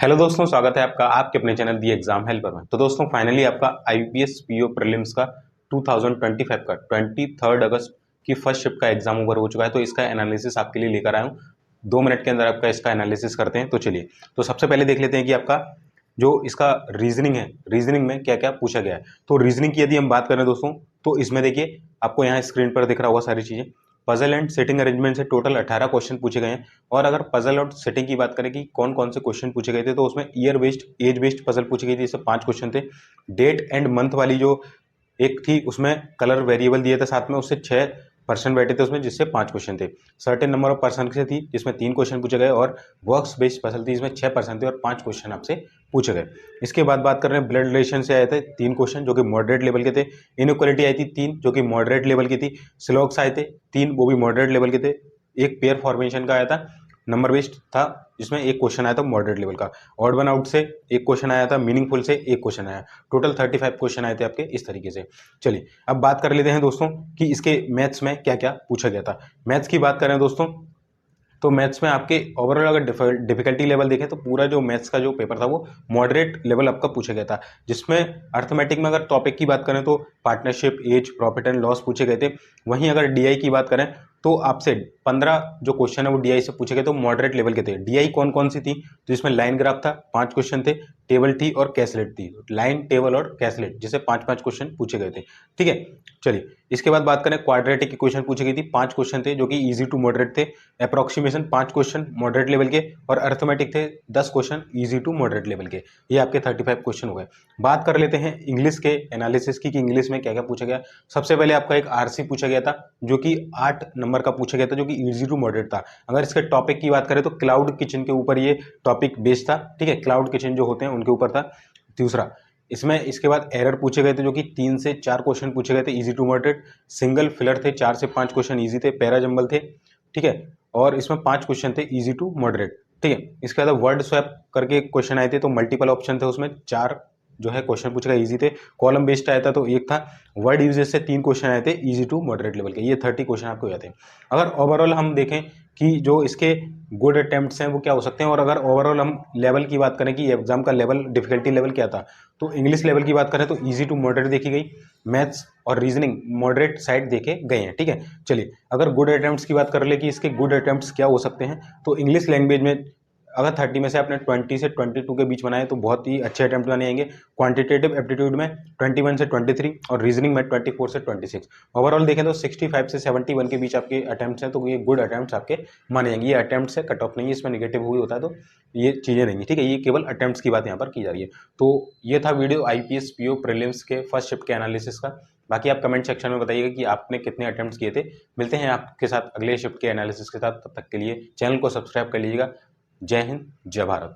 Hello दोस्तों, स्वागत है आपका आपके अपने चैनल दी एग्जाम हेल्पर में। तो दोस्तों फाइनली आपका आईपीएस पीओ प्रीलिम्स का 2025 का 23 अगस्त की फर्स्ट शिफ्ट का एग्जाम ओवर हो चुका है। तो इसका एनालिसिस आपके लिए लेकर आया हूँ। 2 मिनट के अंदर आपका इसका एनालिसिस करते हैं। तो चलिए, तो सबसे पहले देख लेते हैं कि आपका जो इसका रीजनिंग है, रीजनिंग में क्या क्या पूछा गया है। तो रीजनिंग की यदि हम बात करें दोस्तों, तो इसमें देखिए आपको यहाँ स्क्रीन पर दिख रहा होगा सारी चीजें। पजल एंड सेटिंग अरेंजमेंट से टोटल 18 क्वेश्चन पूछे गए हैं। और अगर पजल और सेटिंग की बात करें कि कौन कौन से क्वेश्चन पूछे गए थे, तो उसमें year based, age based puzzle पूछी गई थी, इससे 5 क्वेश्चन थे। डेट एंड मंथ वाली जो एक थी, उसमें कलर वेरिएबल दिए थे साथ में, उससे 6% बैठे थे उसमें, जिससे 5 क्वेश्चन थे। सर्टेन नंबर ऑफ पर्सन से थी, जिसमें 3 क्वेश्चन पूछे गए। और वर्क्स बेस्ड पजल थी, इसमें 6% थे और 5 क्वेश्चन आपसे पूछे गए। इसके बाद बात कर रहे हैं ब्लड रिलेशन से आए थे 3 क्वेश्चन जो कि मॉडरेट लेवल के थे। इनइक्वालिटी आई थी 3 जो कि मॉडरेट लेवल की थी। स्लॉग्स आए थे 3, वो भी मॉडरेट लेवल के थे। एक पेयर फॉर्मेशन का आया था, नंबर बेस्ड था, जिसमें एक क्वेश्चन आया था मॉडरेट लेवल का। ऑड वन आउट से एक क्वेश्चन आया था, मीनिंगफुल से एक क्वेश्चन आया। टोटल 35 क्वेश्चन आए थे आपके इस तरीके से। चलिए अब बात कर लेते हैं दोस्तों कि इसके मैथ्स में क्या क्या पूछा गया था। मैथ्स की बात करें दोस्तों, तो मैथ्स में आपके ओवरऑल अगर डिफिकल्टी लेवल देखें तो पूरा जो मैथ्स का जो पेपर था वो मॉडरेट लेवल आपका पूछा गया था। जिसमें अर्थमेटिक में अगर टॉपिक की बात करें तो partnership, age, profit and loss पूछे गए थे। वहीं अगर डीआई की बात करें तो आपसे 15 जो क्वेश्चन है वो डीआई से पूछे गए, तो मॉडरेट लेवल के थे। डीआई कौन कौन सी थी, तो इसमें लाइन ग्राफ था, 5 क्वेश्चन थे। टेबल थी और कैसलेट थी। लाइन, टेबल और कैसलेट, जिसे 5-5 क्वेश्चन पूछे गए थे। ठीक है, चलिए इसके बाद बात करें क्वाड्रेटिक की क्वेश्चन पूछी गई थी। 5 क्वेश्चन थे जो कि इजी टू मॉडरेट थे। अप्रोक्सीमेशन 5 क्वेश्चन मॉडरेट लेवल के। और अर्थमेटिक थे 10 question easy to moderate level के। ये आपके 35 क्वेश्चन हो गए। बात कर लेते हैं इंग्लिश के एनालिसिस की कि इंग्लिश में क्या क्या पूछा गया। सबसे पहले आपका एक आरसी पूछा गया था जो कि 8 नंबर का पूछा गया था, जो कि इजी टू मॉडरेट था। अगर इसके टॉपिक की बात करें तो क्लाउड किचन के ऊपर ये टॉपिक बेस्ड था। ठीक है, क्लाउड किचन जो होते हैं उनके ऊपर था। दूसरा, इसमें इसके बाद एरर पूछे गए थे जो कि 3 से 4 क्वेश्चन पूछे गए थे easy to moderate. Single filler थे 4 से 5 क्वेश्चन इजी थे। पैरा जंबल थे। ठीक है, और इसमें 5 क्वेश्चन थे इजी टू मॉडरेट। ठीक है, इसके बाद वर्ड स्वैप करके क्वेश्चन आए थे, तो मल्टीपल ऑप्शन थे, उसमें 4 जो है क्वेश्चन पूछे गए इजी थे। कॉलम बेस्ड आया था तो एक था। वर्ड यूजेस से 3 क्वेश्चन आए थे इजी टू मॉडरेट लेवल के। ये 30 क्वेश्चन आपको आते हैं। अगर ओवरऑल हम देखें कि जो इसके गुड अटेम्प्ट्स हैं वो क्या हो सकते हैं, और अगर ओवरऑल हम लेवल की बात करें कि एग्जाम का लेवल, डिफिकल्टी लेवल क्या था, तो इंग्लिश लेवल की बात करें तो इजी टू मॉडरेट देखी गई। मैथ्स और रीजनिंग मॉडरेट साइड देखे गए हैं। ठीक है, चलिए अगर गुड अटेम्प्ट्स की बात कर ले कि इसके गुड अटेम्प्ट्स क्या हो सकते हैं, तो इंग्लिश लैंग्वेज में अगर 30 में से आपने 20 से 22 के बीच बनाए तो बहुत ही अच्छे अटेम्प्ट बने आएंगे। क्वांटिटेटिव एप्टीट्यूड में 21 से 23 और रीजनिंग में 24 से 26। ओवरऑल देखें तो 65 से 71 के बीच आपके अटेम्प्ट्स हैं, तो ये गुड अटेम्प्ट्स आपके माने जाएंगे। ये अटेम्प्ट्स है, कट ऑफ नहीं है, इसमें निगेटिव हुई होता है तो ये चीज़ें नहीं है। ठीक है, ये केवल अटेम्प्ट्स की बात यहाँ पर की जा रही है। तो ये था वीडियो आईपीएस पीओ प्रीलिम्स के फर्स्ट शिफ्ट के एनालिसिस का। बाकी आप कमेंट सेक्शन में बताइएगा कि आपने कितने अटेम्प्ट्स किए थे। मिलते हैं आपके साथ अगले शिफ्ट के एनालिसिस के साथ, तब तक के लिए चैनल को सब्सक्राइब कर लीजिएगा। जय हिंद, जय भारत।